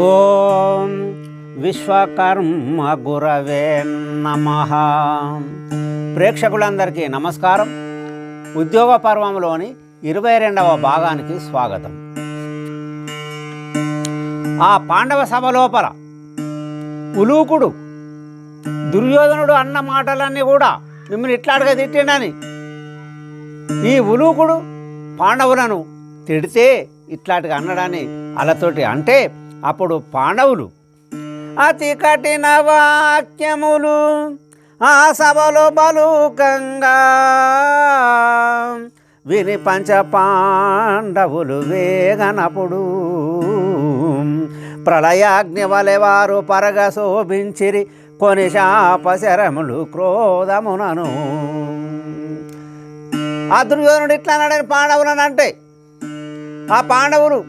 ఓం విశ్వకర్మ గురవే నమః. ప్రేక్షకులందరికీ నమస్కారం. ఉద్యోగ పర్వంలోని 22వ భాగానికి స్వాగతం. ఆ పాండవ సభ లోపల ఉలూకుడు దుర్యోధనుడు అన్న మాటలన్నీ కూడా మిమ్మల్ని ఇట్లాడుగా తిట్టిండని ఈ ఉలూకుడు పాండవులను తిడితే ఇట్లాంటిగా అన్నడాన్ని అలతోటి అంటే అప్పుడు పాండవులు అతి కఠిన వాక్యములు ఆ సభలో బలుకంగా విని పంచ పాండవులు వేగనప్పుడు ప్రళయాగ్ని వలె వారు పరగ శోభించిరి కొని శాపశరములు క్రోధమునను. ఆ దుర్యోధనుడు ఇట్లా అన్నాడని పాండవులను అంటే ఆ పాండవులు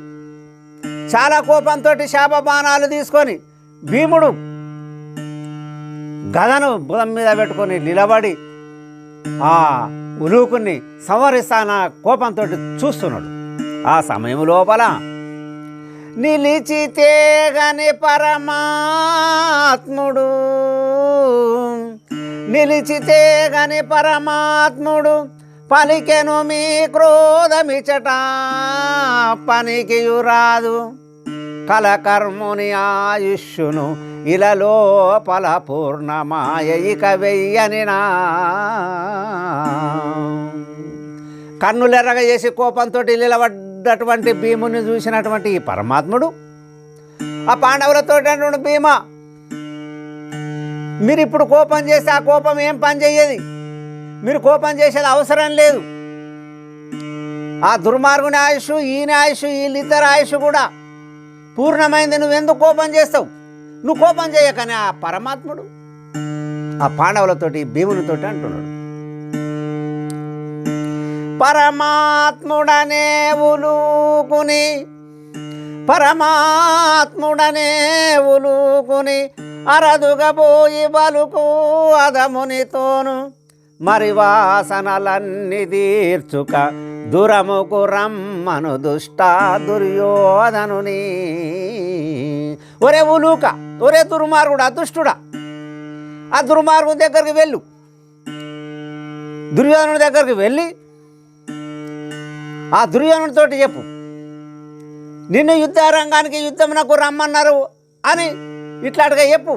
చాలా కోపంతో శాపబాణాలు తీసుకొని భీముడు గదను బుధం మీద పెట్టుకొని నిలబడి ఆ ఉలూకుని సంహరిస్తాన కోపంతో చూస్తున్నాడు. ఆ సమయం లోపల నిలిచితే గని పరమాత్ముడు నిలిచితే గని పరమాత్ముడు పలికెను మీ క్రోధమిచట పనికియురాదు కలకర్ముని ఆయుష్యును ఇలలో పల పూర్ణమాయ ఇక వెయ్యనినా. కన్నులెర్రగ చేసి కోపంతో నిలబడ్డటువంటి భీముని చూసినటువంటి ఈ పరమాత్ముడు ఆ పాండవులతో అంటున్నాడు, భీమా మీరు ఇప్పుడు కోపం చేస్తే ఆ కోపం ఏం పని చెయ్యేది, మీరు కోపం చేసేది అవసరం లేదు. ఆ దుర్మార్గుని ఆయుష్ ఈయన ఆయుష్ వీళ్ళిద్దరు ఆయుష్ కూడా పూర్ణమైంది, నువ్వెందుకు కోపం చేస్తావు, నువ్వు కోపం చేయకని ఆ పరమాత్ముడు ఆ పాండవులతోటి భీమునితోటి అంటున్నాడు. పరమాత్ముడనే ఉలూకుని పరమాత్ముడనే ఉలూకుని అరదుగబోయి బలుకు అదమునితోను మరి వాసనలన్నీ తీర్చుక దురముకు రమ్మను దుష్ట దుర్యోధనుని. ఒరే ఉలూక, ఒరే దుర్మార్గుడా దుష్టుడా, ఆ దుర్మార్గుని దగ్గరికి వెళ్ళు, దుర్యోధనుడి దగ్గరికి వెళ్ళి ఆ దుర్యోధనుడితోటి చెప్పు, నిన్ను యుద్ధరంగానికి యుద్ధమునకు రమ్మన్నారు అని ఇట్లాంటిగా చెప్పు,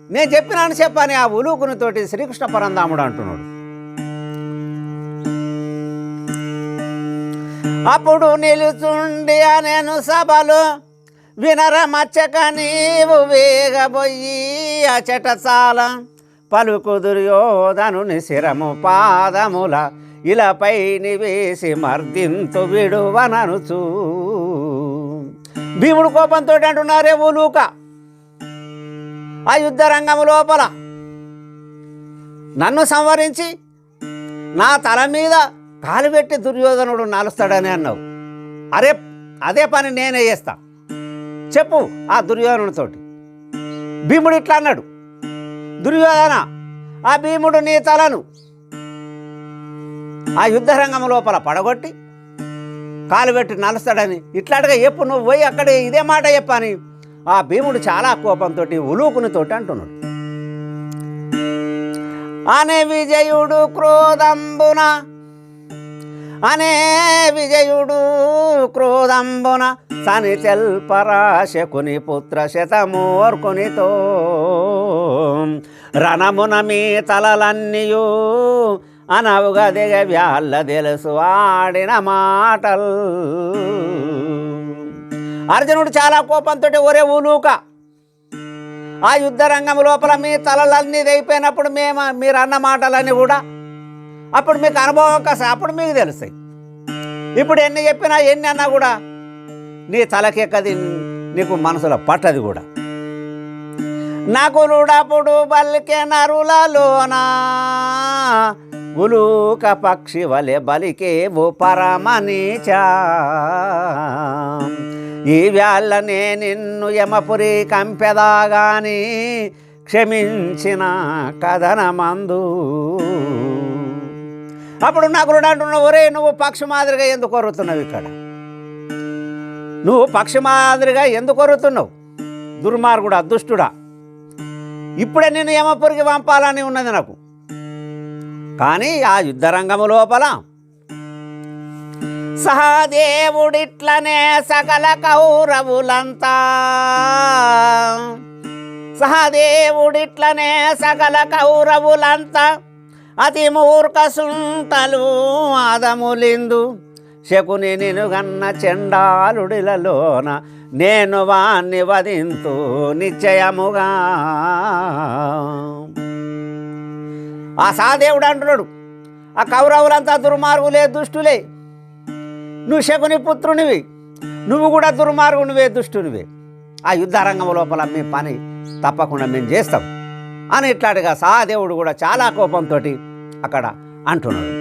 నేను చెప్పినాను చెప్పని ఆ ఉలూకునితోటి శ్రీకృష్ణ పరంధాముడు అంటున్నాడు. అప్పుడు నిలుచుండి అనేను సభలో వినరమచ్చక నీవు వేగబోయి అచట చాల పలుకు దుర్యోధనుని శిరము పాదముల ఇలపై నివేసి మర్దింతు విడువననుచూ. భీముడు కోపంతో అంటున్నారే ఉలూక, ఆ యుద్ధ రంగము లోపల నన్ను సంవరించి నా తల మీద కాలు పెట్టి దుర్యోధనుడు నలుస్తాడని అన్నావు, అదే పని నేనే చేస్తా, చెప్పు ఆ దుర్యోధనుడితోటి. భీముడు ఇట్లా అన్నాడు, దుర్యోధన ఆ భీముడు నీ తలను ఆ యుద్ధ రంగం లోపల పడగొట్టి కాలు పెట్టి నలుస్తాడని ఇట్లాంటిగా చెప్పు, నువ్వు పోయి అక్కడ ఇదే మాట చెప్పని ఆ భీముడు చాలా కోపంతో ఉలూకునితోటి అంటున్నాడు. అనే విజయుడు క్రోధంబున అనే విజయుడు క్రోధంబున సని చెల్పరాశకుని పుత్ర శతమూర్కునితో రణమున మీ తలలన్నీయు అనవుగా దిగ వ్యాళ్ళ తెలుసు ఆడిన మాటలు. అర్జునుడు చాలా కోపంతో ఒరే ఉలూక, ఆ యుద్ధ రంగం లోపల మీ తలలన్నీ అయిపోయినప్పుడు మీరు అన్న మాటలన్నీ కూడా అప్పుడు మీకు అనుభవం అప్పుడు మీకు తెలుస్తాయి. ఇప్పుడు ఎన్ని చెప్పినా ఎన్ని అన్నా కూడా నీ తలకెక్కది, నీకు మనసులో పట్టది కూడా. నకులుడప్పుడు బలికే నరులలోనా ఉలూక పక్షి వలె బలికే ఓ పరమనీచా. ఈ వేళ్ళనే నిన్ను యమపురి కంపెదాగాని క్షమించిన కథనమందు. అప్పుడు నకులుడు అంటున్నావు, ఒరే నువ్వు పక్షి మాదిరిగా ఎందుకు కొరుతున్నావు, ఇక్కడ నువ్వు పక్షి మాదిరిగా ఎందుకు కొరుతున్నావు, దుర్మార్గుడా, దుష్టుడా, ఇప్పుడే నేను యమపురికి పంపాలని ఉన్నది నాకు. కానీ ఆ యుద్ధరంగము లోపల సహదేవుడిట్లనే సకల కౌరవులంతా, సహదేవుడిట్లనే సకల కౌరవులంతా అతి మూర్ఖ సుంటలు ఆదములిందు. శకుని నినుగన్న చెండాలుడిలలోన నేను వాణ్ణి వధింతు నిశ్చయముగా. ఆ సహదేవుడు అంటున్నాడు, ఆ కౌరవులంతా దుర్మార్గులే, దుష్టులే, నువ్వు శకుని పుత్రునివి, నువ్వు కూడా దుర్మార్గునివే, దుష్టునివే. ఆ యుద్ధరంగం లోపల మీ పని తప్పకుండా మేము చేస్తాం అని ఇట్లాంటిగా సహదేవుడు కూడా చాలా కోపంతో అక్కడ అంటున్నాడు.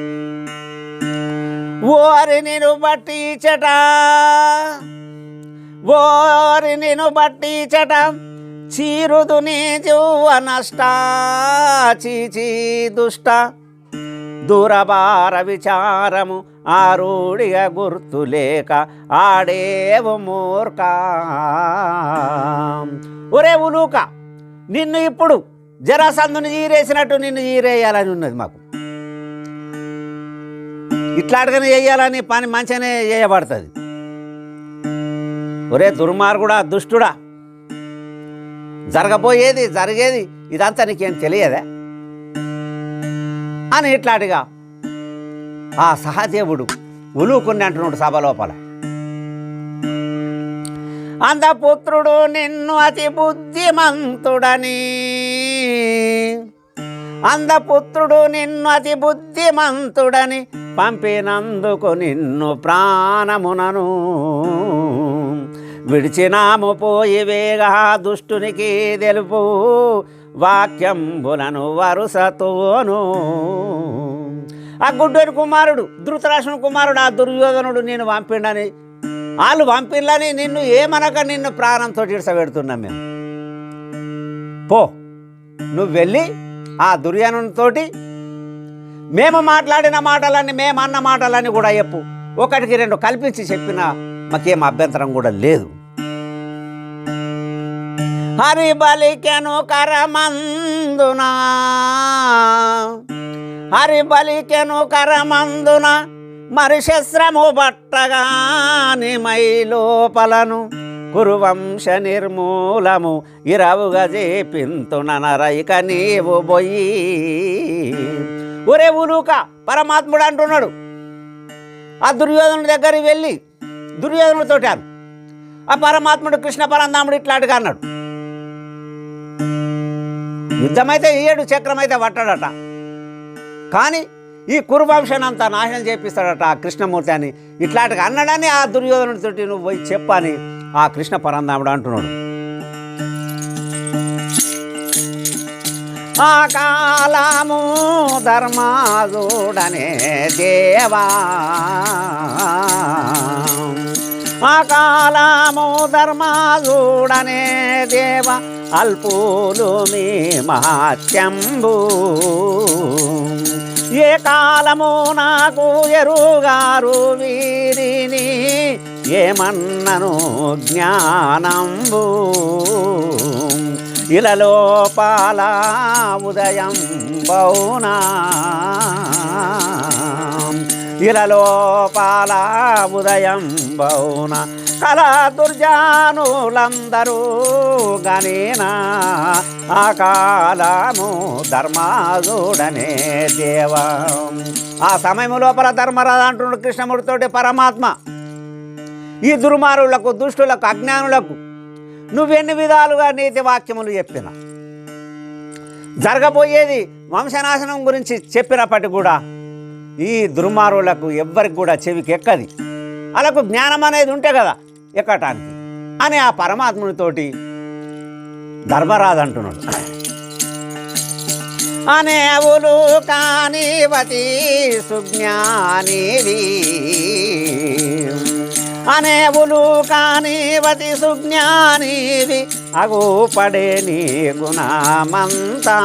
ఓరి నేను బట్టి చెట, ఓరి నేను బట్టి చెట చీరుదు నీ జీవ నష్ట, చీచీ దుష్ట దూరబార విచారము ఆరుడిగా గుర్తులేక ఆడేవు మూర్ఖ. ఒరే ఉలూక, నిన్ను ఇప్పుడు జరాసంధుని చీరేసినట్టు నిన్ను చీరేయాలని ఉన్నది మాకు. ఇట్లాంటిగానే చేయాలని పని మంచిగానే చేయబడుతుంది. ఒరే దుర్మార్గుడా, దుష్టుడా, జరగబోయేది జరిగేది ఇదంతా నీకేం తెలియదా అని ఇట్లాంటిగా ఆ సహదేవుడు ఉలుకుని అంటున్నాడు సభ లోపల. అందపుత్రుడు నిన్ను అతి బుద్ధిమంతుడని, అందపుత్రుడు నిన్ను అతి బుద్ధిమంతుడని పంపినందుకు నిన్ను ప్రాణమునను విడిచినాము పోయి వేగా దుష్టునికి తెలుపు వాక్యంబులను వరుసతోను. ఆ గుడ్డోని కుమారుడు, ధృతరాష్ట్రుని కుమారుడు ఆ దుర్యోధనుడు నేను పంపిండని, వాళ్ళు పంపిళ్ళని నిన్ను ఏమనక నిన్ను ప్రాణంతో ఇడసబెడుతున్నాం మేము. పో, నువ్వు వెళ్ళి ఆ దుర్యోధనునితోటి మేము మాట్లాడిన మాటలన్నీ, మేము అన్న మాటలన్నీ కూడా చెప్పు. ఒకటికి రెండు కల్పించి చెప్పినా మాకేం అభ్యంతరం కూడా లేదు. హరి బలికెను కరమందున, హరి బలికెను కరమందున మరి శస్త్రము బట్టగాని మై లోపలను కురువంశ నిర్మూలము ఇరవుగా చేపింతునరైక నీవు బొయ్యి. ఒరే ఉలూక, పరమాత్ముడు అంటున్నాడు, ఆ దుర్యోధనుడి దగ్గరికి వెళ్ళి దుర్యోధనుడితో ఆ పరమాత్ముడు కృష్ణ పరంధాముడు ఇట్లాంటిగా అన్నాడు, యుద్ధమైతే 7 చక్రమైతే పట్టాడట, కానీ ఈ కురువంశానంతా నాశనం చేపిస్తాడట ఆ కృష్ణమూర్తి అని ఇట్లాంటిగా అన్నాడని ఆ దుర్యోధనుడితోటి నువ్వు పోయి చెప్పని ఆ కృష్ణ పరంధాముడు అంటున్నాడు. ఆ కాలము ధర్మాజుడనే దేవా, ఆ కాలము ధర్మాజుడనే దేవ అల్పులు మీ మహాత్యంబు. ఏ కాలము నాకు ఎరుగారు వీరిని ఏమన్నను జ్ఞానంబు. ఇలలోపాల ఉదయం బౌనా, ఇలలోపాల ఉదయం బౌన కళా దుర్జానులందరూ గనేనా ఆ కాలము ధర్మాజుడనే దేవా. ఆ సమయం లోపల ధర్మరాజు అంటున్నాడు కృష్ణమూర్తితోటి పరమాత్మ, ఈ దుర్మార్గులకు, దుష్టులకు, అజ్ఞానులకు నువ్వెన్ని విధాలుగా నీతి వాక్యములు చెప్పినా, జరగబోయేది వంశనాశనం గురించి చెప్పినప్పటికీ కూడా ఈ దుర్మార్గులకు ఎవ్వరికి కూడా చెవికి ఎక్కది. వాళ్ళకు జ్ఞానం అనేది ఉంటే కదా ఎక్కటానికి అని ఆ పరమాత్మునితోటి ధర్మరాజు అంటున్నాడు. అనేవులు కానివతి సుజ్ఞానివి, అనేవులు కానివతి సుజ్ఞానివి అగూపడే నీ గుణమంతా.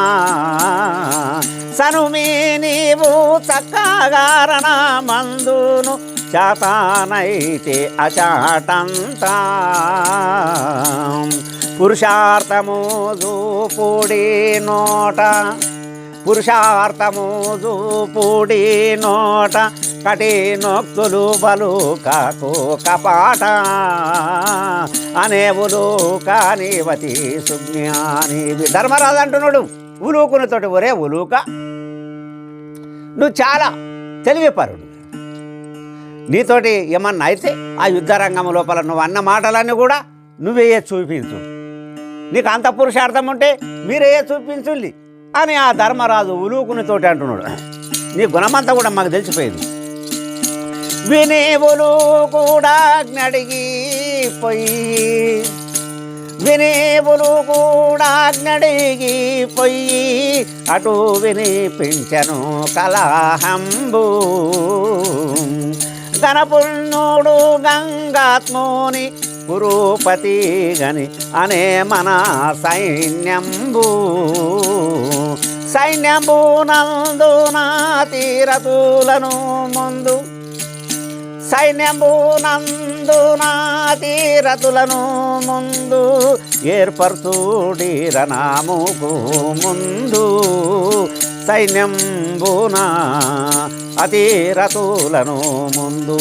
సనుమి నీవు చక్కగారణ మందును శాతానైతే అచాటంతా పురుషార్థము చూపుడి నోట పురుషార్థము చూపుడి నోట కఠినోక్తులు బలుకకు కపాట అనేవులు కానివతి సుజ్ఞాని. ధర్మరాజు అంటున్నాడు ఉలూకునితోటి, ఒరే ఉలూక, నువ్వు చాలా తెలివిపరుడు, నీతోటి ఏమన్నా అయితే ఆ యుద్ధరంగం లోపల నువ్వు అన్న మాటలన్నీ కూడా నువ్వే చూపించు, నీకు అంత పురుషార్థం ఉంటే మీరే చూపించుంది అని ఆ ధర్మరాజు ఉలూకునితోటి అంటున్నాడు. నీ గుణమంతా కూడా మాకు తెలిసిపోయింది. వినేవులు కూడా అడిగి పోయి వినేవులు కూడా అడిగి పోయి అటు వినిపించను కలహంబు గణపుణ్యుడు గంగాత్ముని కురుపతి గని అనే మన సైన్యంబు నందున తీరతులను ముందు సైన్యంబునందున తీరతులను ముందు ఏర్పరచుడి రణముకు ముందు సైన్యంబున అతీరతులను ముందు.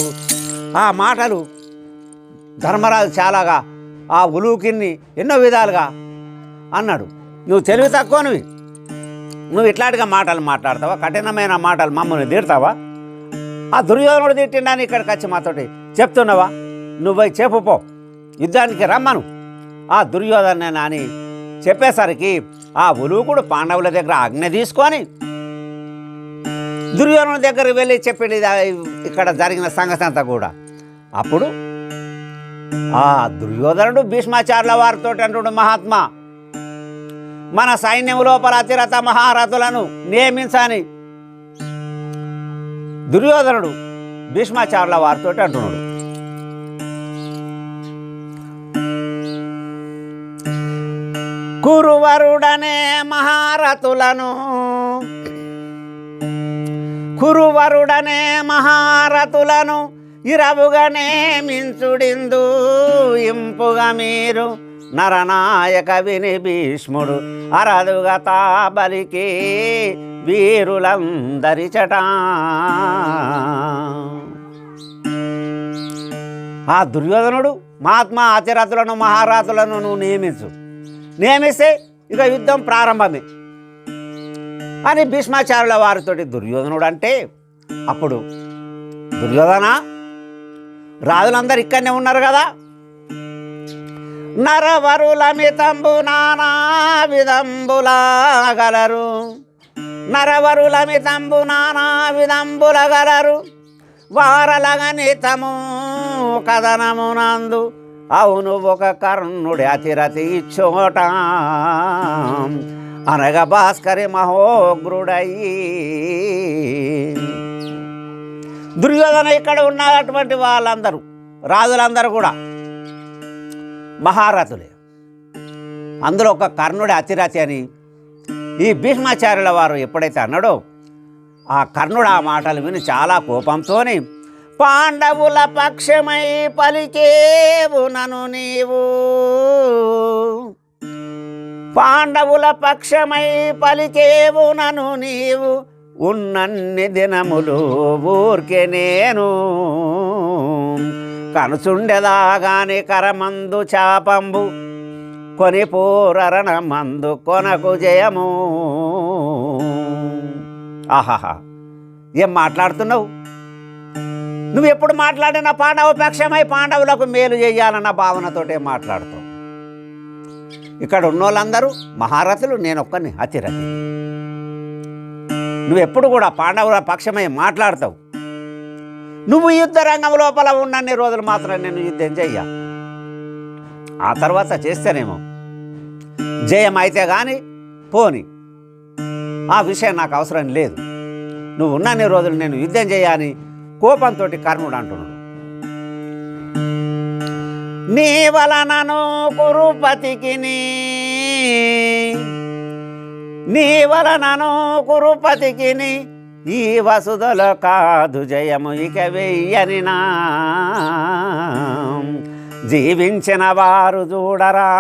ఆ మాటలు ధర్మరాజు చాలాగా ఆ ఉలూకిని ఎన్నో విధాలుగా అన్నాడు. నువ్వు తెలివి తక్కువనివి, నువ్వు ఇట్లాంటిగా మాటలు మాట్లాడతావా, కఠినమైన మాటలు మమ్మల్ని తీరుతావా, ఆ దుర్యోధనుడు తిట్టిండని ఇక్కడికి వచ్చి మాతోటి చెప్తున్నావా, నువ్వు చెప్పుపో, యుద్ధానికి రమ్మను ఆ దుర్యోధన అని చెప్పేసరికి ఆ ఉలూకుడు పాండవుల దగ్గర ఆజ్ఞ తీసుకొని దుర్యోధనుడి దగ్గరికి వెళ్ళి చెప్పింది ఇక్కడ జరిగిన సంగతి అంతా కూడా. అప్పుడు ఆ దుర్యోధనుడు భీష్మాచార్యుల వారితో అంటుడు, మహాత్మా, మన సైన్యం లోపల అతిరథ మహారథులను నియమించని దుర్యోధనుడు భీష్మాచార్యుల వారితో అంటున్నాడు. కురువరుడనే మహారథులను ఇరవుగానే మించుడిందు ఇంపుగా మీరు నరనాయక విని భీష్ముడు అరదుగా తాబలికి వీరులందరిచట. ఆ దుర్యోధనుడు మహాత్మా అతిరథులను మహారథులను నువ్వు నియమిస్తే ఇక యుద్ధం ప్రారంభమే అని భీష్మాచార్యుల వారితోటి దుర్యోధనుడు అంటే, అప్పుడు దుర్యోధన, రాజులందరూ ఇక్కడనే ఉన్నారు కదా, నరవరులమితంబు నానా విధంబులగలరు నరవరులమితంబు నానా విధంబులగలరు వారలగనితము కథనమునందు అవును ఒక కర్ణుడి అతిరతి చోట అనగ భాస్కరి మహోగ్రుడయ్యి. దుర్యోధన ఇక్కడ ఉన్నటువంటి వాళ్ళందరూ రాజులందరూ కూడా మహారథులే, అందులో ఒక కర్ణుడి అతిరథి అని ఈ భీష్మాచార్యుల వారు ఎప్పుడైతే అన్నాడో, ఆ కర్ణుడు ఆ మాటలు విని చాలా కోపంతోని పాండవుల పక్షమై పలికేవు నను నీవు పాండవుల పక్షమై పలికేవు నను నీవు ఉన్నన్ని దినములు ఊరికే నేను కనుచుండెదాగాని కరమందు చాపంబు కొని పూరణ మందు కొనకు జయము. ఆహాహా, ఏం మాట్లాడుతున్నావు నువ్వు? ఎప్పుడు మాట్లాడినా పాండవ పక్షమై పాండవులకు మేలు చేయాలన్న భావనతోటే మాట్లాడుతావు. ఇక్కడ ఉన్నోళ్ళందరూ మహారథులు, నేనొక్కని అతిరథి. నువ్వు ఎప్పుడు కూడా పాండవుల పక్షమై మాట్లాడతావు. నువ్వు యుద్ధ రంగం లోపల ఉన్నన్ని రోజులు మాత్రం నేను యుద్ధం చెయ్య, ఆ తర్వాత చేస్తేనేమో జయం అయితే కానీ పోని, ఆ విషయం నాకు అవసరం లేదు. నువ్వు ఉన్నన్ని రోజులు నేను యుద్ధం చేయని కోపంతో కర్ణుడు అంటున్నాడు. నీ వలనను కురుపతికి నీ వలనను కురుపతికి ఈ వసుదలో కాదు జయము ఇక వెయ్యని నా జీవించిన వారు చూడరా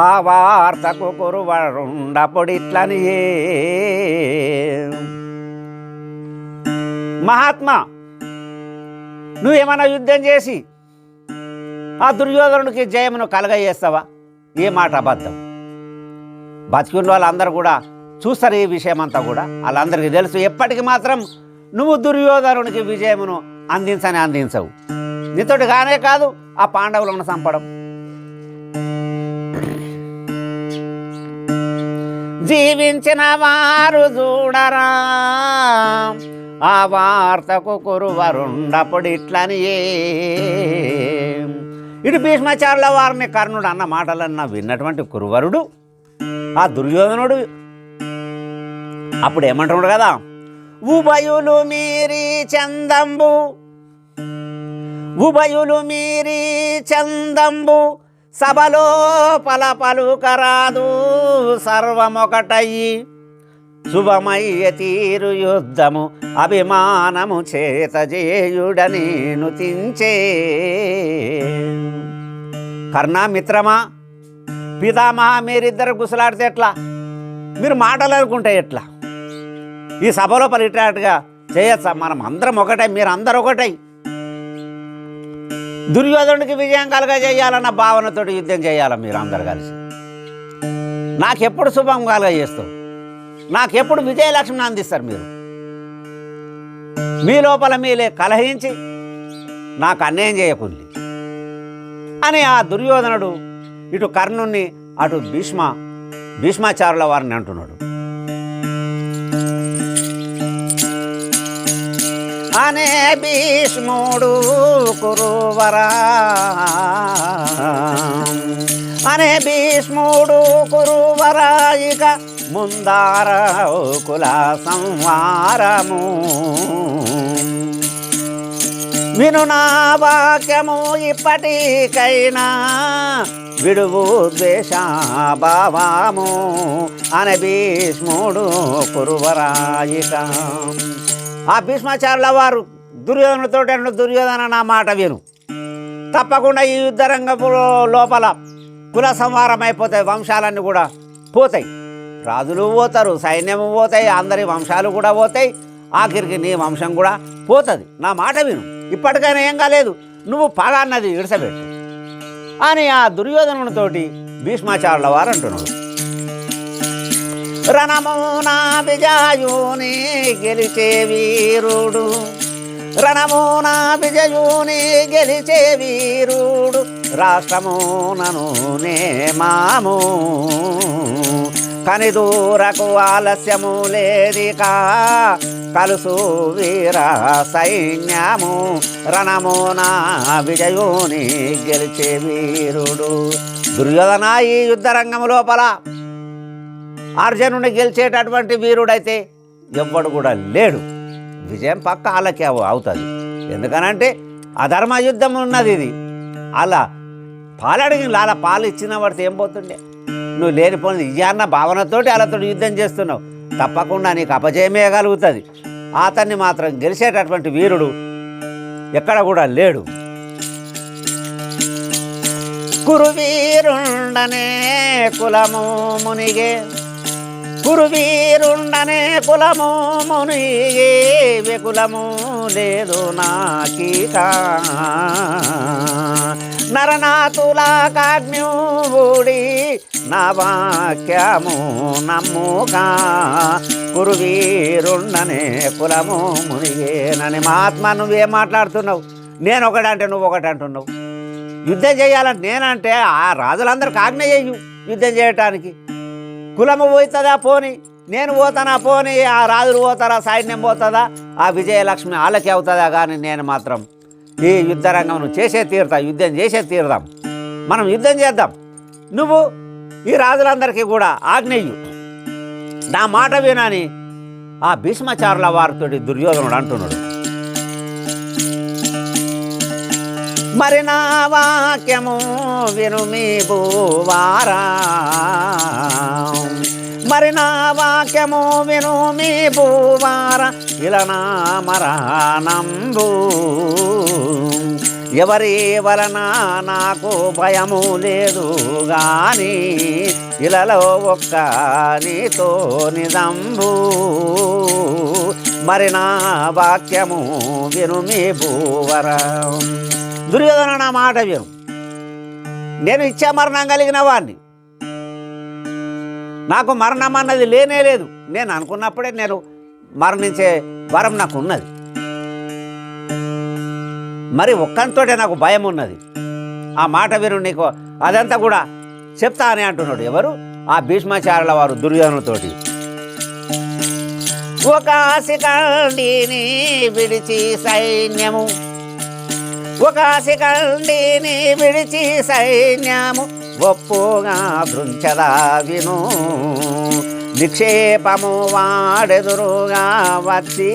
ఆ వార్తకు కురువరుండపుడిట్లని మహాత్మా నువ్వేమన్నా యుద్ధం చేసి ఆ దుర్యోధనుడికి జయమును కలగజేస్తావా? ఏ మాట అబద్ధం. బతికిన వాళ్ళందరూ కూడా చూస్తారు ఈ విషయం అంతా కూడా, వాళ్ళందరికీ తెలుసు. ఎప్పటికీ మాత్రం నువ్వు దుర్యోధనునికి విజయమును అందించవు. నీతోటి కానే కాదు ఆ పాండవులను చంపడం. జీవించిన వారు చూడరా ఆ వార్తకు కురువరుండపుడిట్లని ఇటు భీష్మాచార్యుల వారిని కర్ణుడు అన్న మాటలన్నా విన్నటువంటి కురువరుడు ఆ దుర్యోధనుడు అప్పుడు ఏమంటున్నాడు కదా, ఉభయులు మీరి చందంబు సభలో పలుకరాదు సర్వమొకటయ్యి శుభమయ్య తీరు యుద్ధము అభిమానము చేత జేయుడని నుతించే. కర్ణ మిత్రమా, పితామహ, మీరిద్దరు గుసలాడితే ఎట్లా? మీరు మాటలు అనుకుంటే ఎట్లా? ఈ సభలో పరిటాటుగా చేయొచ్చా? మనం అందరం ఒకటై, మీరు అందరు ఒకటై దుర్యోధనుడికి విజయం కలగజేయాలన్న భావనతో యుద్ధం చేయాలి. మీరు అందరు కలిసి నాకెప్పుడు శుభం కలగజేస్తావు, నాకెప్పుడు విజయలక్ష్మిని అందిస్తారు? మీరు మీ లోపల మీలే కలహించి నాకు అన్యాయం చేయకుంది అని ఆ దుర్యోధనుడు ఇటు కర్ణుణ్ణి అటు భీష్మాచార్యుల వారిని అంటున్నాడు. అనే భీష్ముడు కురువరా, అనే భీష్ముడు కురువరా ఇక ముందార కుల సంవారము విను నా వాక్యము ఇప్పటికైనా విడువు ద్వేషాభావము అనే భీష్ముడు కురువరాయిక. ఆ భీష్మాచార్యుల వారు దుర్యోధనుడితో దుర్యోధన నా మాట విను, తప్పకుండా ఈ యుద్ధరంగపు లోపల కుల సంహారం అయిపోతాయి, వంశాలన్నీ కూడా పోతాయి, రాజులు పోతారు, సైన్యము పోతాయి, అందరి వంశాలు కూడా పోతాయి, ఆఖరికి నీ వంశం కూడా పోతుంది. నా మాట విను, ఇప్పటికైనా ఏం కాలేదు, నువ్వు పగ అన్నది ఇడిసబెట్టు అని ఆ దుర్యోధనునితోటి భీష్మాచార్యుల వారు అంటున్నాడు. రణమునా విజయుని గెలిచే వీరుడు, రణమునా విజయుని గెలిచే వీరుడు రాష్ట్రమునను నేమాము కనిదూరకు ఆలస్యము లేదికా కలుసు వీర సైన్యము రణమునా విజయుని గెలిచే వీరుడు. దుర్యోధన ఈ యుద్ధరంగం లోపల అర్జునుడిని గెలిచేటటువంటి వీరుడైతే ఎవ్వడు కూడా లేడు. విజయం పక్క వాళ్ళకి అవుతుంది. ఎందుకనంటే అధర్మ యుద్ధం ఉన్నది ఇది. అలా పాలడిగి అలా పాలు ఇచ్చిన పడితే ఏం పోతుండే? నువ్వు లేనిపోయిన ఇయ్యాన్న భావనతోటి వాళ్ళతో యుద్ధం చేస్తున్నావు, తప్పకుండా నీకు అపజయమే కలుగుతుంది. అతన్ని మాత్రం గెలిచేటటువంటి వీరుడు ఎక్కడ కూడా లేడు. కురువీరుండనే కులము మునిగే, కురువీరుండనే కులము మునిగే వెకులము లేదు నాకీక నరనాతులా కాజ్ఞూడి నా వాక్యము నమ్ముగా కురువీరుండనే కులము మునిగేనని. మహాత్మా నువ్వేం మాట్లాడుతున్నావు? నేను ఒకటంటే నువ్వు ఒకటి అంటున్నావు. యుద్ధం చేయాలంటే నేనంటే ఆ రాజులందరికీ ఆజ్ఞ చేయు యుద్ధం చేయటానికి. కులము పోతుందా పోని, నేను పోతానా పోని, ఆ రాజులు పోతారా, సైన్యం పోతుందా, ఆ విజయలక్ష్మి వాళ్ళకి అవుతుందా, కానీ నేను మాత్రం ఈ యుద్ధరంగం చేసే తీరుతా, యుద్ధం చేసే తీరుదాం, మనం యుద్ధం చేద్దాం. నువ్వు ఈ రాజులందరికీ కూడా ఆజ్ఞయ్యు, నా మాట వినని ఆ భీష్మాచార్యుల వారితో దుర్యోధనుడు అంటున్నాడు. మరి నా వాక్యము విను మీ భూవారా, మరి నా వాక్యము విను మీ భూవార ఇలా నా మరణంబు ఎవరి వలన నాకు భయము లేదు గాని ఇలలో ఒక్క నీతో నిజంబు మరి నా వాక్యము విను మీ భూవర. దుర్యోధన నా మాట విను, నేను ఇచ్చే మరణం కలిగిన వాడిని, నాకు మరణం అన్నది లేనే లేదు. నేను అనుకున్నప్పుడే నేను మరణించే వరం నాకు ఉన్నది. మరి ఒక్కంతోటే నాకు భయం ఉన్నది. ఆ మాట విను, నీకు అదంతా కూడా చెప్తా అని అంటున్నాడు. ఎవరు? ఆ భీష్మాచార్యుల వారు దుర్యోధనుతోటి. ఒక శిఖండిని విడిచి సైన్యము, ఒక శిఖండిని విడిచి సైన్యము ఒప్పుగా దృంచదా విను నిక్షేపము వాడెదురుగా వచ్చి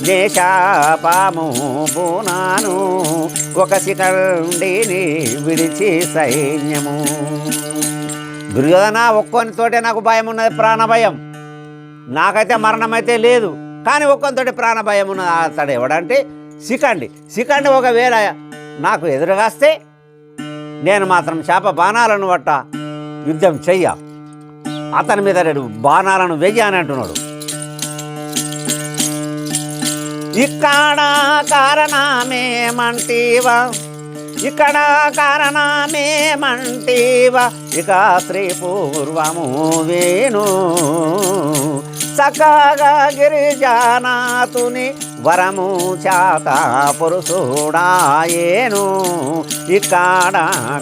దేశాపాము బూనాను ఒక శిఖండిని విడిచి సైన్యము. దుర్యోధన ఒక్కొనితోటే నాకు భయం ఉన్నది, ప్రాణభయం. నాకైతే మరణమైతే లేదు, కానీ ఒక్కొనితోటి ప్రాణభయం ఉన్నది. అతడు ఎవడంటే శిఖండి ఒకవేళ నాకు ఎదురుగాస్తే నేను మాత్రం శాప బాణాలను పట్ట యుద్ధం చెయ్య, అతని మీద నేను బాణాలను వెయ్యి అని అంటున్నాడు. ఇక్కడ కారణమేమంటీవా, ఇక్కడ కారణమేమంటీవా, ఇక శ్రీ పూర్వము వేణు చక్కగా గిరిజానాతుని వరము చేత పురుషుడాయేను ఇక్కడ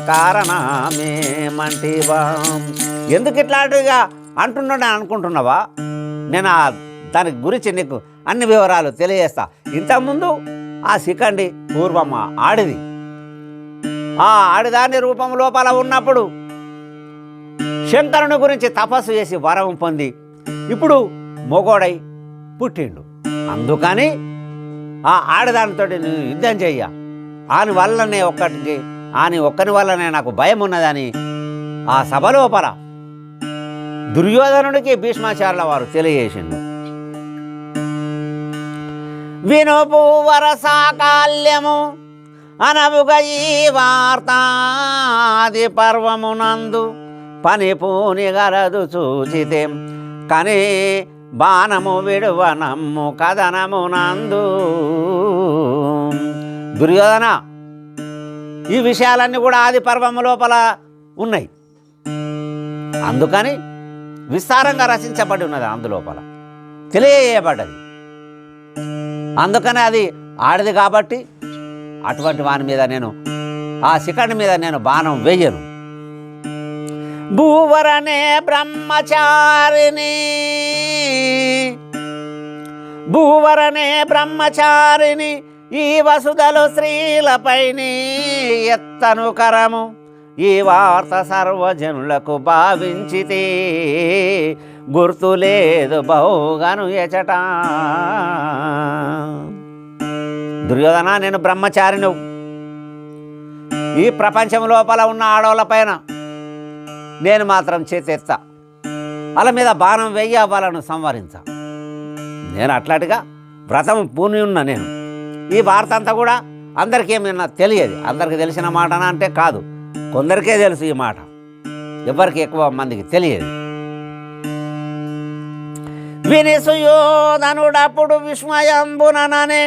కారణమేమంటివా. ఎందుకు ఇట్లాంటిగా అంటున్నాడు అనుకుంటున్నావా? నేను దాని గురించి నీకు అన్ని వివరాలు తెలియజేస్తా. ఇంతకుముందు ఆ శిఖండి పూర్వమ్మ ఆడిది, ఆ ఆడిదాని రూపం లోపల ఉన్నప్పుడు శంకరుని గురించి తపస్సు చేసి వరం పొంది ఇప్పుడు మొగోడై పుట్టిండు. అందుకని ఆ ఆడదానితో నేను యుద్ధం చెయ్య, ఆని వల్లనే ఒక్కని వల్లనే నాకు భయం ఉన్నదని ఆ సభ లోపల దుర్యోధనుడికి భీష్మాచార్యుల వారు తెలియజేసిండు. వినుపు వరసాకాల్యము అనవుగ ఈ వార్తాది పర్వమునందు పని పూని గరదు చూచితే కనే బాణము విడువనమ్ము కథనమునందు. దుర్యోధన, ఈ విషయాలన్నీ కూడా ఆది పర్వము లోపల ఉన్నాయి, అందుకని విస్తారంగా రచించబడి ఉన్నది, అందులోపల తెలియజేయబడ్డది. అందుకని అది ఆడిది కాబట్టి అటువంటి వాని మీద నేను, ఆ శిఖండి మీద నేను బాణం వేయను. భూవరనే బ్రహ్మచారిని, భూవరనే బ్రహ్మచారిని ఈ వసుదలు స్త్రీలపైని ఎత్తను కరము ఈ వార్త సర్వజనులకు భావించితే గుర్తులేదు బహుగను ఎచట. దుర్యోధన, నేను బ్రహ్మచారిను. ఈ ప్రపంచం లోపల ఉన్న ఆడవాళ్ళ పైన నేను మాత్రం చేతెత్తా, వాళ్ళ మీద బాణం వెయ్యి వాళ్ళను సంవరించా. నేను అట్లాంటిగా వ్రతం పూని ఉన్న నేను. ఈ వార్త అంతా కూడా అందరికీ ఏమైనా తెలియదు. అందరికీ తెలిసిన మాటనా అంటే కాదు, కొందరికే తెలుసు ఈ మాట, ఎవరికి ఎక్కువ మందికి తెలియదు. విని సుయోధనుడప్పుడు విస్మయంబుననే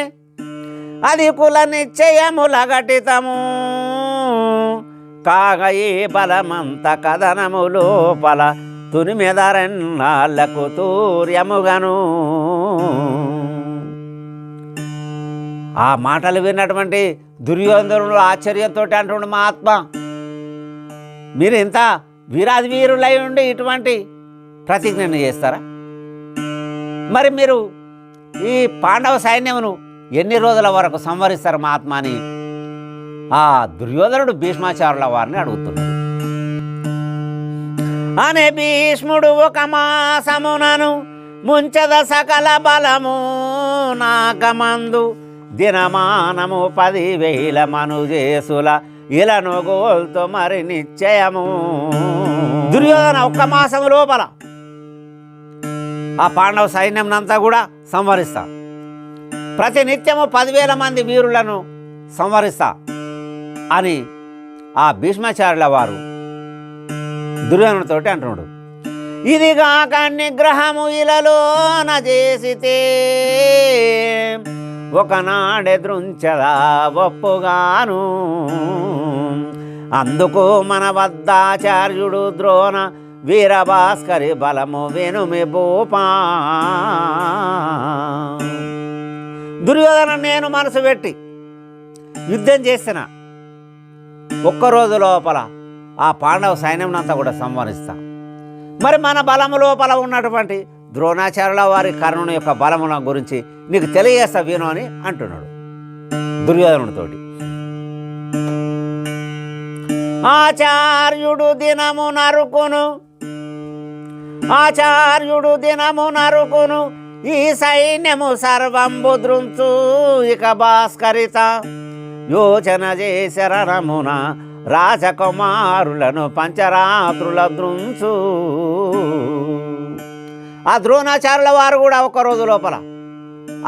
అది కుల నిశ్చయముల ఘటితము కాగా ఈ బలమంత కథనము లోపల తునిమెదరెన్నాళ్లకు తూర్యముగను. ఆ మాటలు విన్నటువంటి దుర్యోధనుడు ఆశ్చర్యంతో అంటుండు, మా ఆత్మ, మీరు ఇంత వీరాది వీరులై ఉండి ఇటువంటి ప్రతిజ్ఞను చేస్తారా? మరి మీరు ఈ పాండవ సైన్యమును ఎన్ని రోజుల వరకు సంవరిస్తారు మా ఆత్మ అని ఆ దుర్యోధనుడు భీష్మాచార్యుల వారిని అడుగుతున్నాడు. అనే భీష్ముడు ఒక మాసమునను ముంచద సకల బలము నాకమందు దినమానము 10,000 మనుజేసుల ఇలను గోల్తో మరి నిశ్చయము. దుర్యోధన ఒక్క మాసము లోపల ఆ పాండవ సైన్యంనంతా కూడా సంహరిస్తా, ప్రతి నిత్యము 10,000 మంది వీరులను సంహరిస్తా అని ఆ భీష్మాచార్యుల వారు దుర్యోధనుడితోటి అంటున్నాడు. ఇదిగాక నిగ్రహము ఇలలోన చేసితే ఒకనాడెద్రుంచదా ఒప్పుగాను, అందుకు మన వద్దాచార్యుడు ద్రోణ వీరభాస్కరి బలము వెనుమి భూపా. దుర్యోధన నేను మనసు పెట్టి యుద్ధం చేసిన ఒక్కరోజు లోపల ఆ పాండవ సైన్యంనంతా కూడా సంహరిస్తా. మరి మన బలము లోపల ఉన్నటువంటి ద్రోణాచార్యుల వారి కర్ణుని యొక్క బలముల గురించి నీకు తెలియజేస్తా విను అని అంటున్నాడు దుర్యోధనుడితోటి. ఆచార్యుడు దినము నరుకును ఈ సైన్యము సర్వంబు దృంచు, ఇక భాస్కరిత యోచన చేశరణమున రాజకుమారులను పంచరాత్రుల దృంచు. ఆ ద్రోణాచార్యుల వారు కూడా ఒక్కరోజు లోపల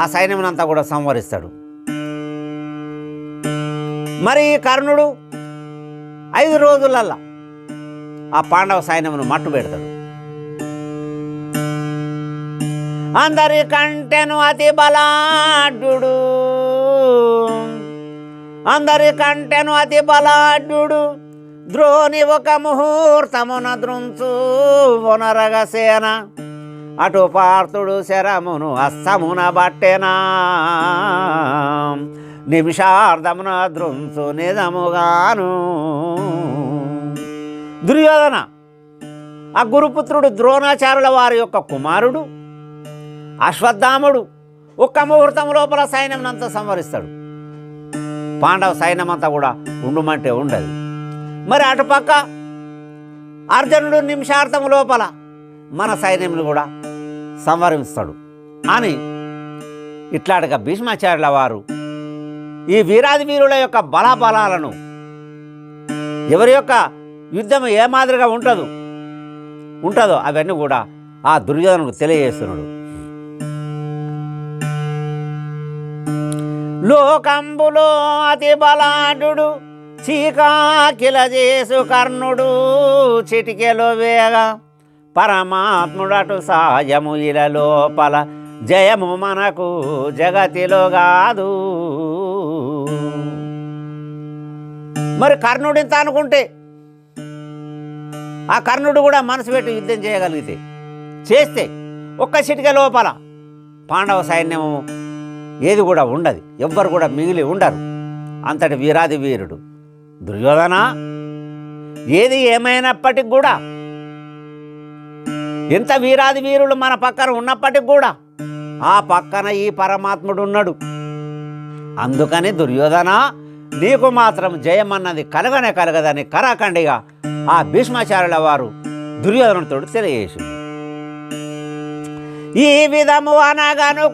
ఆ సైన్యమునంతా కూడా సంహరిస్తాడు. మరి కర్ణుడు 5 రోజులల్లా ఆ పాండవ సైన్యమును మట్టు పెడతాడు. అందరికంటెను అతి బలాఢ్యుడు ద్రోణి ఒక ముహూర్తమున దృంచు వనరగసేన, అటు పార్థుడు శరమును అస్తమున బట్టెనా, నిమిషార్ధమున దృంచు నిజముగాను. దుర్యోధన ఆ గురుపుత్రుడు ద్రోణాచార్యుల వారి యొక్క కుమారుడు అశ్వత్థాముడు ఒక్క ముహూర్తం లోపల సైన్యంనంతా సంహరిస్తాడు. పాండవ సైన్యమంతా కూడా ఉండుమంటే ఉండదు. మరి అటుపక్క అర్జునుడు నిమిషార్థం లోపల మన సైన్యంను కూడా సంహరిస్తాడు అని ఇట్లాంటిగా భీష్మాచార్యుల వారు ఈ వీరాది వీరుల యొక్క బలాబలాలను, ఎవరి యొక్క యుద్ధం ఏ మాదిరిగా ఉంటుందో అవన్నీ కూడా ఆ దుర్యోధనుడు తెలియజేస్తున్నాడు. లోకంబులో అతి బలాఢ్యుడు చీకాకిల చేసు కర్ణుడు, చిటికెలో వేగ పరమాత్ముడటు సాయము ఇల లోపల జయము మనకు జగతిలో కాదు. మరి కర్ణుడింత అనుకుంటే ఆ కర్ణుడు కూడా మనసు పెట్టి యుద్ధం చేస్తే ఒక్క చిటిక లోపల పాండవ సైన్యము ఏది కూడా ఉండదు, ఎవ్వరు కూడా మిగిలి ఉండరు. అంతటి వీరాది వీరుడు దుర్యోధన. ఏది ఏమైనప్పటికి కూడా, ఎంత వీరాది వీరులు మన పక్కన ఉన్నప్పటికి కూడా ఆ పక్కన ఈ పరమాత్ముడు ఉన్నాడు. అందుకని దుర్యోధన నీకు మాత్రం జయమన్నది కలగదని కరాఖండిగా ఆ భీష్మాచార్యుల వారు దుర్యోధనుడితో తెలియజేసింది. ఈ విధము అనగను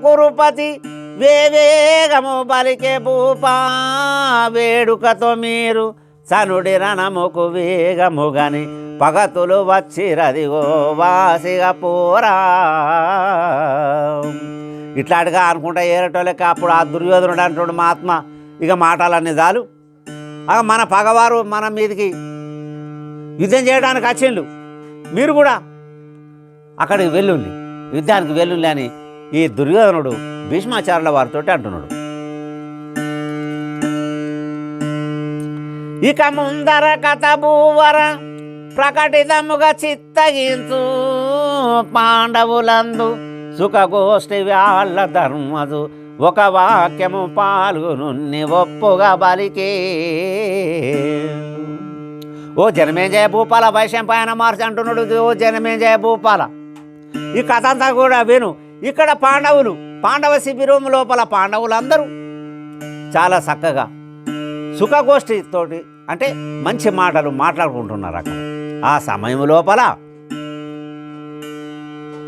కురుపతి వేవేగము బలికే భూపా, వేడుకతో మీరు సనుడి రణముకు వేగము గని పగతులు వచ్చిరదిగో వాసిగా పోరా. ఇట్లాంటిగా అనుకుంటా ఏరటోళ్ళకి అప్పుడు ఆ దుర్యోధనుడు అంటున్నాడు, మా ఆత్మ ఇక మాటలన్నీ చాలు, మన పగవారు మన మీదకి యుద్ధం చేయడానికి వచ్చిండు, మీరు కూడా అక్కడికి వెళ్ళుండి, యుద్ధానికి వెళ్ళుండి అని ఈ దుర్యోధనుడు భీష్మాచార్యుల వారితో అంటున్నాడు. ఇక ముందర కథ భూవర ప్రకటితముగా చిత్తగించు, పాండవులందు సుఖగోష్ఠి వాళ్ళ ధర్మదు ఒక వాక్యము పాల్గొనున్ని ఒప్పుగా బలికే. ఓ జనమేజయ భూపాల వైశంపాయన మార్చి అంటున్నాడు. ఓ జనమేజయ భూపాల ఈ కథ అంతా కూడా విను. ఇక్కడ పాండవ శిబిరం లోపల పాండవులందరూ చాలా చక్కగా సుఖగోష్ఠితోటి అంటే మంచి మాటలు మాట్లాడుకుంటున్నారు. అక్కడ ఆ సమయం లోపల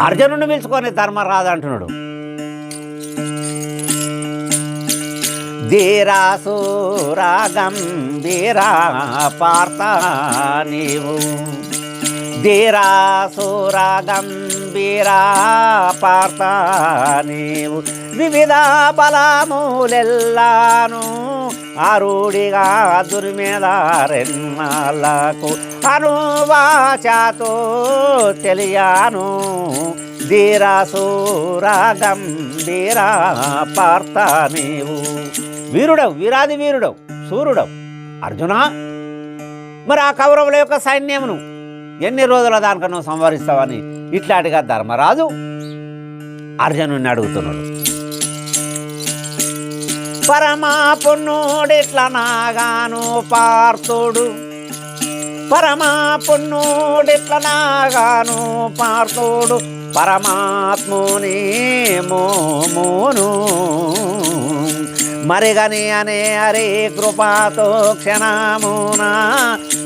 అర్జునుడిని పిలుచుకొని ధర్మరాజు అంటున్నాడు, ధీరాసురా గంభీరా పార్త నీవు ధీరాసురా గంభీరా పార్త నీవు వివిధ బలములెల్లాను ఆరుడిగా దుర్మేదారెన్నాళ్ళకు అనువాచతో తెలియాను ధీరాసురా గంభీరా పార్త నీవు వీరుడవు వీరాది వీరుడవు సూర్యుడవు అర్జున. మరి ఆ కౌరవుల యొక్క సైన్యమును ఎన్ని రోజుల దానిక నువ్వు సంవరిస్తావని ఇట్లాంటిగా ధర్మరాజు అర్జునుడిని అడుగుతున్నాడు. పరమా పుణ్యుడిట్ల నాగాను పార్థుడు పరమా పుణ్యుడిట్ల నాగాను పార్థుడు పరమాత్ముని మోమును మరిగని అనే హరి కృపాతో క్షణమున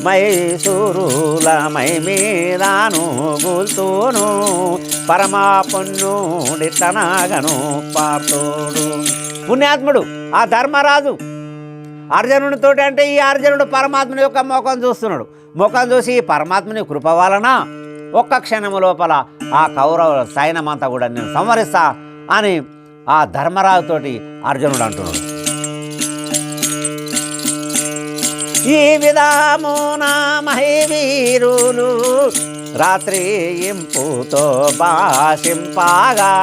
మైసూరుల మై మీదాను గుల్తూను పరమా పుణ్యుడిట్లనాగను పార్థుడు. పుణ్యాత్ముడు ఆ ధర్మరాజు అర్జునుడితోటి అంటే ఈ అర్జునుడు పరమాత్ముని యొక్క ముఖం చూస్తున్నాడు. ముఖం చూసి ఈ పరమాత్ముని కృప వలన ఒక్క క్షణము లోపల ఆ కౌరవ సైన్యమంతా కూడా నేను సంహరిస్తా అని ఆ ధర్మరాజుతోటి అర్జునుడు అంటున్నాడు. ఈ విధమున మహివీరులు రాత్రి ఇంపుతో భాషింపాగా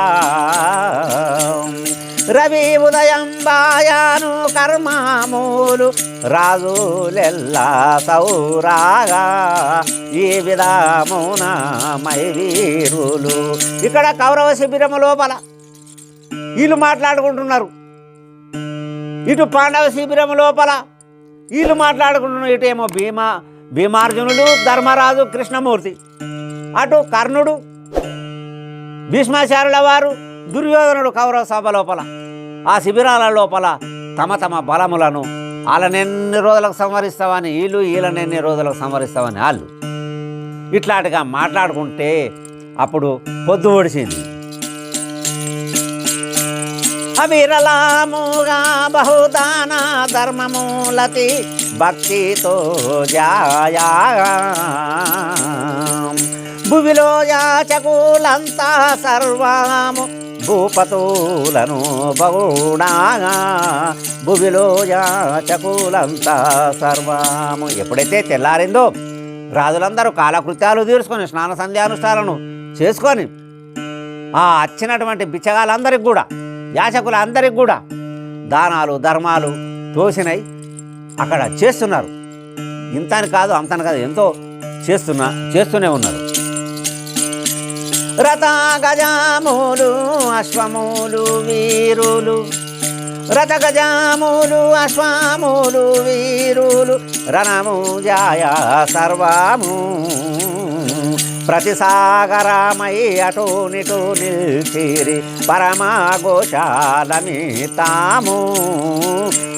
రవి ఉదయం బాయాను కర్మమూలు రాజులెల్లా సౌరాగా ఈ విధమున మైవీరులు. ఇక్కడ కౌరవ శిబిరము లోపల వీళ్ళు మాట్లాడుకుంటున్నారు, ఇటు పాండవ శిబిరము లోపల వీళ్ళు మాట్లాడుకుంటున్నారు. ఇటేమో భీమార్జునుడు ధర్మరాజు కృష్ణమూర్తి, అటు కర్ణుడు భీష్మాచార్యుల వారు దుర్యోధనుడు కౌరవ సభ లోపల ఆ శిబిరాల లోపల తమ తమ బలములను వాళ్ళనెన్ని రోజులకు సంహరిస్తామని వీళ్ళు వీళ్ళనెన్ని రోజులకు సంహరిస్తామని వాళ్ళు ఇట్లాంటిగా మాట్లాడుకుంటే అప్పుడు పొద్దు ఒడిసింది. అవిరలాముగా బహుదాన ధర్మమూలతి భక్తితో జాయా భువిలో యాచకులంతా సర్వము భూపతులను బహుడాగా భువిలో యాచకులంతా సర్వము. ఎప్పుడైతే తెల్లారిందో రాజులందరూ కాలకృత్యాలు తీర్చుకొని స్నాన సంధ్యానుష్ఠాలను చేసుకొని ఆ వచ్చినటువంటి బిచ్చగాళ్ళందరికి కూడా యాచకులందరికి కూడా దానాలు ధర్మాలు తోసినాయి అక్కడ చేస్తున్నారు. ఇంతని కాదు అంతని కాదు ఎంతో చేస్తూనే ఉన్నారు. రథ గజాములు అశ్వములు వీరులు రథ గజాములు అశ్వములు వీరులు రణము జాయ సర్వము ప్రతిసాగరమై అటు నిటు నిల్చిరి పరమాగోశాలమితాము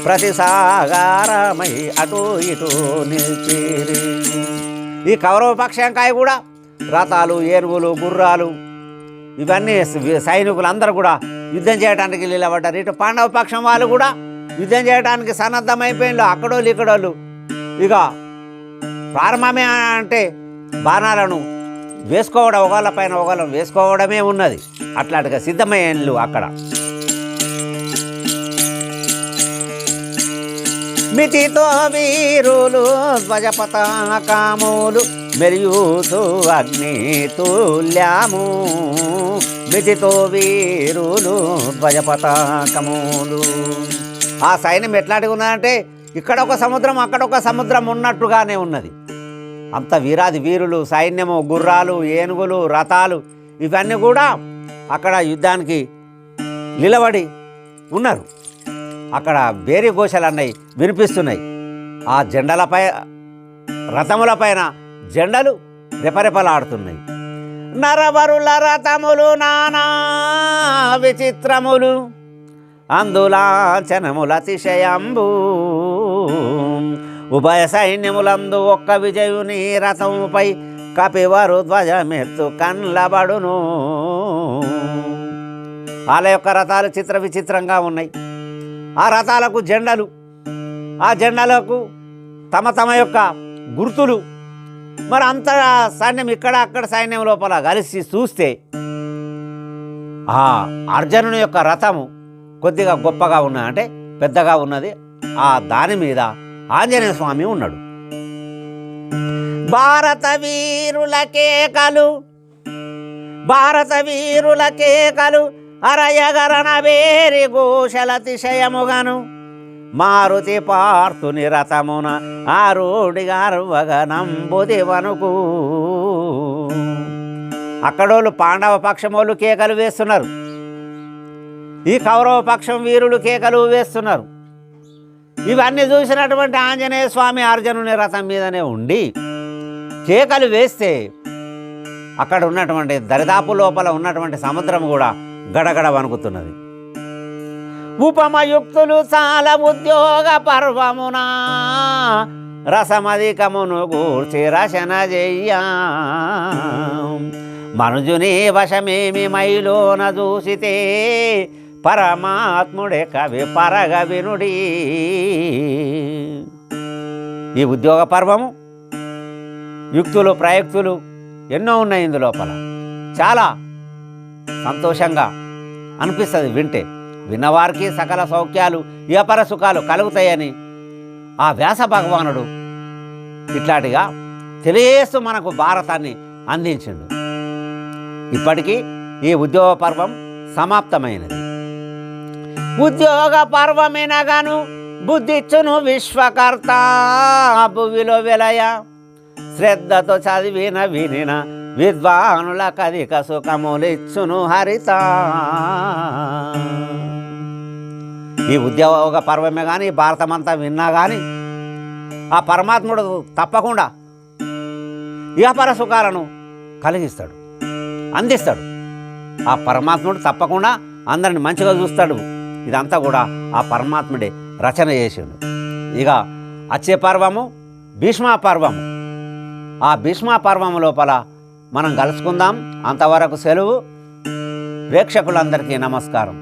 ప్రతిసాగరమై అటు ఇటు నిల్చిరి. ఈ కౌరవ పక్షంకాయ కూడా రథాలు ఏనుగులు గుర్రాలు ఇవన్నీ సైనికులందరూ కూడా యుద్ధం చేయడానికి నిలబడ్డారు. ఇటు పాండవ పక్షం వాళ్ళు కూడా యుద్ధం చేయడానికి సన్నద్ధమైపోయిన అక్కడోళ్ళు ఇక్కడోళ్ళు ఇక ప్రారంభమే అంటే బాణాలను వేసుకోవడం ఒకళ్ళ పైన ఒకళ్ళ వేసుకోవడమే ఉన్నది. అట్లాంటిగా సిద్ధమయ్యేళ్ళు అక్కడ. మితితో వీరులు ధ్వజపతాకములు మెరియూతు అగ్ని తుల్యము మితితో వీరులు ధ్వజపతాకములు. ఆ సైన్యం ఎట్లాంటివి ఉన్నదంటే ఇక్కడ ఒక సముద్రం అక్కడ ఒక సముద్రం ఉన్నట్టుగానే ఉన్నది. అంత వీరాది వీరులు సైన్యము గుర్రాలు ఏనుగులు రథాలు ఇవన్నీ కూడా అక్కడ యుద్ధానికి నిలబడి ఉన్నారు. అక్కడ బేరీ ఘోషలు అన్నవి వినిపిస్తున్నాయి. ఆ జెండలపై రథముల పైన జెండలు రెపరెపలాడుతున్నాయి. నరవరుల రథములు నానా విచిత్రములు అందులాంఛనముల అతిశయంబు ఉభయ సైన్యములందు ఒక్క విజయుని రథముపై కపివరు ధ్వజమెత్తు కండ్లబడును. వాళ్ళ యొక్క రథాలు చిత్ర విచిత్రంగా ఉన్నాయి. ఆ రథాలకు జెండలు, ఆ జెండాలకు తమ తమ యొక్క గుర్తులు. మరి అంత సైన్యం ఇక్కడ అక్కడ సైన్యం లోపల కలిసి చూస్తే ఆ అర్జునుని యొక్క రథము కొద్దిగా గొప్పగా ఉన్నది, అంటే పెద్దగా ఉన్నది. ఆ దాని మీద ఆంజనేయ స్వామి ఉన్నాడు. భారత వీరుల కేకలు, భారత వీరుల కేకలు అరయగరణ వేరి ఘోషలతిశయముగను మారుతి పార్థుని రథమున ఆరుడిగారువగనంబుదివనుకు. అక్కడోళ్ళు పాండవ పక్షమోళ్ళు కేకలు వేస్తున్నారు, ఈ కౌరవ పక్షం వీరులు కేకలు వేస్తున్నారు. ఇవన్నీ చూసినటువంటి ఆంజనేయ స్వామి అర్జునుని రథం మీదనే ఉండి కేకలు వేస్తే అక్కడ ఉన్నటువంటి దరిదాపు లోపల ఉన్నటువంటి సముద్రం కూడా గడగడ వణుకుతున్నది. ఉపమయుక్తులు చాలా ఉద్యోగ పర్వమునా రసమధికమును గూర్చి రచన చెయ్యా మనుజుని వశమేమి మైలోన చూసితే పరమాత్ముడే కవి పరగ వినుడి. ఈ ఉద్యోగ పర్వము యుక్తులు ప్రయుక్తులు ఎన్నో ఉన్నాయి ఇందులోపల. చాలా సంతోషంగా అనిపిస్తుంది వింటే. విన్నవారికి సకల సౌఖ్యాలు ఇహపర సుఖాలు కలుగుతాయని ఆ వ్యాస భగవానుడు ఇట్లాంటిగా తెలియజేస్తూ మనకు భారతాన్ని అందించిండు. ఇప్పటికీ ఈ ఉద్యోగ పర్వం సమాప్తమైనది. ఉద్యోగ పర్వమినగను బుద్ధిచ్చును విశ్వకర్త భువిలో వెలయ శ్రద్ధతో చదివిన వినిన విద్వానుల కధిక సుఖములిచ్చును హరిత. ఈ ఉద్యోగ పర్వమే కానీ భారతమంతా విన్నా కానీ ఆ పరమాత్ముడు తప్పకుండా ఇహపర సుఖాలను కలిగిస్తాడు, అందిస్తాడు. ఆ పరమాత్ముడు తప్పకుండా అందరిని మంచిగా చూస్తాడు. ఇదంతా కూడా ఆ పరమాత్ముడే రచన చేసిండు. ఇక వచ్చే పర్వము భీష్మ పర్వము. ఆ భీష్మ పర్వము లోపల మనం కలుసుకుందాం. అంతవరకు సెలవు. ప్రేక్షకులందరికీ నమస్కారం.